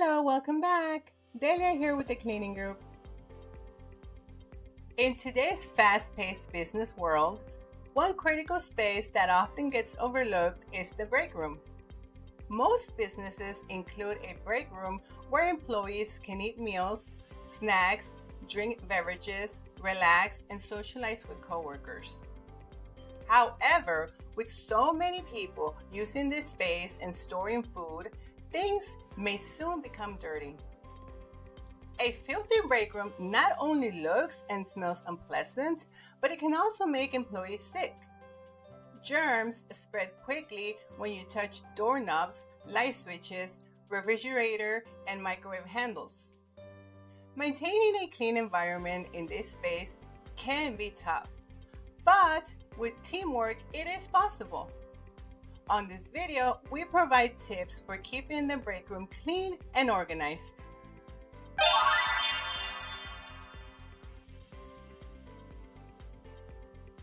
Hello, welcome back. Delia here with the cleaning group. In today's fast-paced business world, one critical space that often gets overlooked is the break room. Most businesses include a break room where employees can eat meals, snacks, drink beverages, relax, and socialize with coworkers. However, with so many people using this space and storing food, things may soon become dirty. A filthy break room not only looks and smells unpleasant, but it can also make employees sick. Germs spread quickly when you touch doorknobs, light switches, refrigerator, and microwave handles. Maintaining a clean environment in this space can be tough, but with teamwork, it is possible. On this video, we provide tips for keeping the break room clean and organized.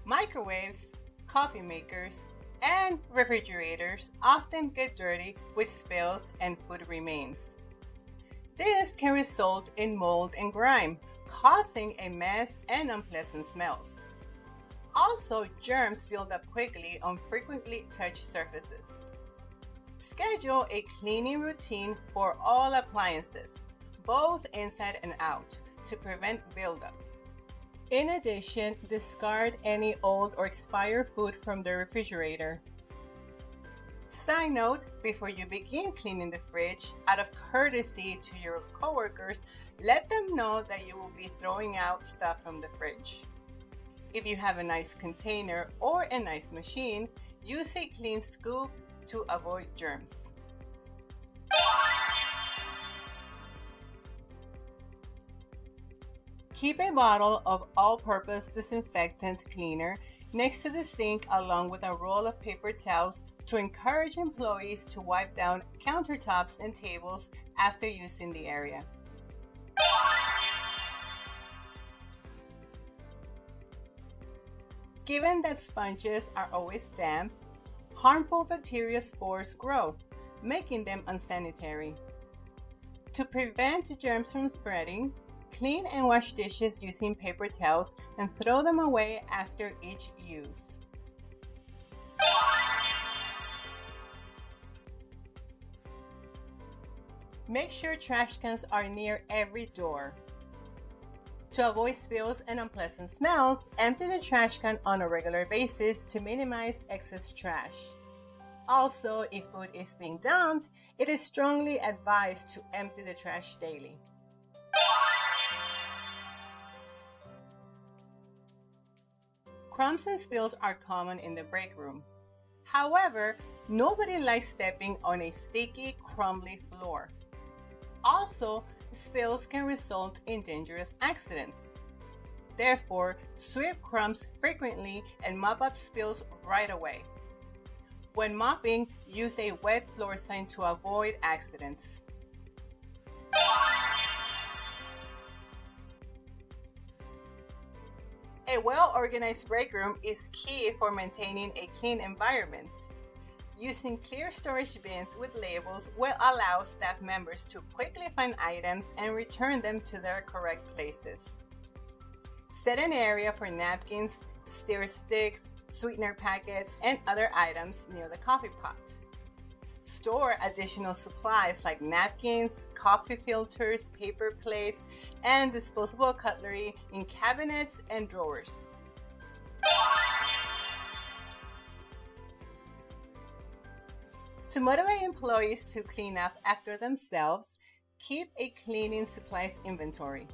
Microwaves, coffee makers, and refrigerators often get dirty with spills and food remains. This can result in mold and grime, causing a mess and unpleasant smells. Also, germs build up quickly on frequently touched surfaces. Schedule a cleaning routine for all appliances, both inside and out, to prevent buildup. In addition, discard any old or expired food from the refrigerator. Side note, before you begin cleaning the fridge, out of courtesy to your coworkers, let them know that you will be throwing out stuff from the fridge. If you have a nice container or a nice machine, use a clean scoop to avoid germs. Keep a bottle of all-purpose disinfectant cleaner next to the sink along with a roll of paper towels to encourage employees to wipe down countertops and tables after using the area. Given that sponges are always damp, harmful bacteria spores grow, making them unsanitary. To prevent germs from spreading, clean and wash dishes using paper towels and throw them away after each use. Make sure trash cans are near every door. To avoid spills and unpleasant smells, empty the trash can on a regular basis to minimize excess trash. Also, if food is being dumped, it is strongly advised to empty the trash daily. Crumbs and spills are common in the break room. However, nobody likes stepping on a sticky, crumbly floor. Also, spills can result in dangerous accidents. Therefore, sweep crumbs frequently and mop up spills right away. When mopping, use a wet floor sign to avoid accidents. A well-organized break room is key for maintaining a clean environment. Using clear storage bins with labels will allow staff members to quickly find items and return them to their correct places. Set an area for napkins, stir sticks, sweetener packets, and other items near the coffee pot. Store additional supplies like napkins, coffee filters, paper plates, and disposable cutlery in cabinets and drawers. To motivate employees to clean up after themselves, keep a cleaning supplies inventory.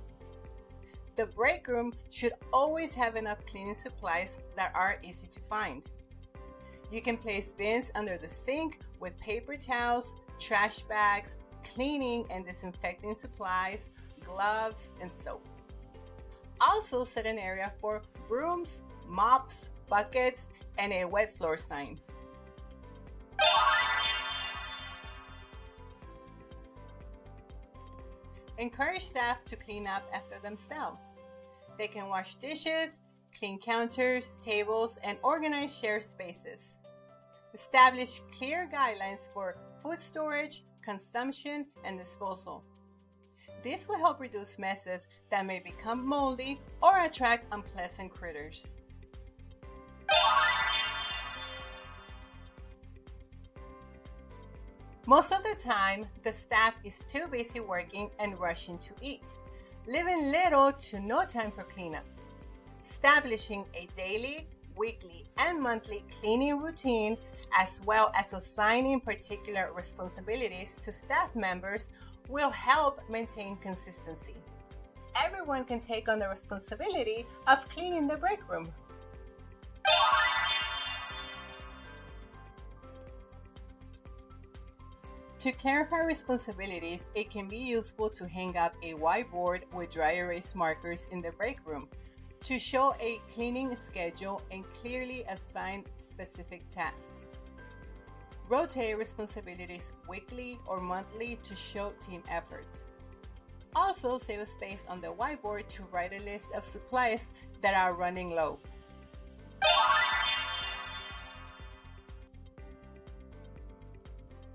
The break room should always have enough cleaning supplies that are easy to find. You can place bins under the sink with paper towels, trash bags, cleaning and disinfecting supplies, gloves, and soap. Also set an area for brooms, mops, buckets, and a wet floor sign. Encourage staff to clean up after themselves. They can wash dishes, clean counters, tables, and organize shared spaces. Establish clear guidelines for food storage, consumption, and disposal. This will help reduce messes that may become moldy or attract unpleasant critters. Most of the time, the staff is too busy working and rushing to eat, leaving little to no time for cleanup. Establishing a daily, weekly, and monthly cleaning routine, as well as assigning particular responsibilities to staff members, will help maintain consistency. Everyone can take on the responsibility of cleaning the break room. To clarify responsibilities, it can be useful to hang up a whiteboard with dry erase markers in the break room to show a cleaning schedule and clearly assign specific tasks. Rotate responsibilities weekly or monthly to show team effort. Also, save a space on the whiteboard to write a list of supplies that are running low.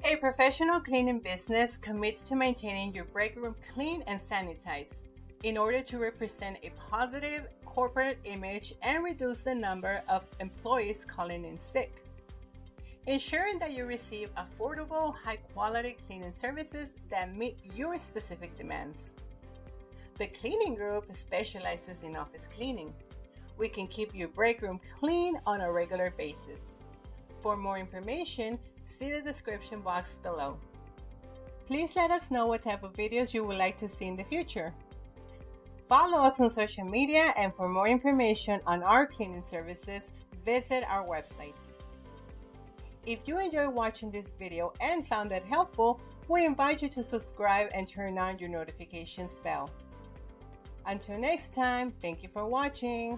A professional cleaning business commits to maintaining your break room clean and sanitized in order to represent a positive corporate image and reduce the number of employees calling in sick. Ensuring that you receive affordable, high-quality cleaning services that meet your specific demands. The cleaning group specializes in office cleaning. We can keep your break room clean on a regular basis. For more information, see the description box below. Please let us know what type of videos you would like to see in the future. Follow us on social media, and for more information on our cleaning services, visit our website. If you enjoyed watching this video and found it helpful, we invite you to subscribe and turn on your notifications bell. Until next time, thank you for watching.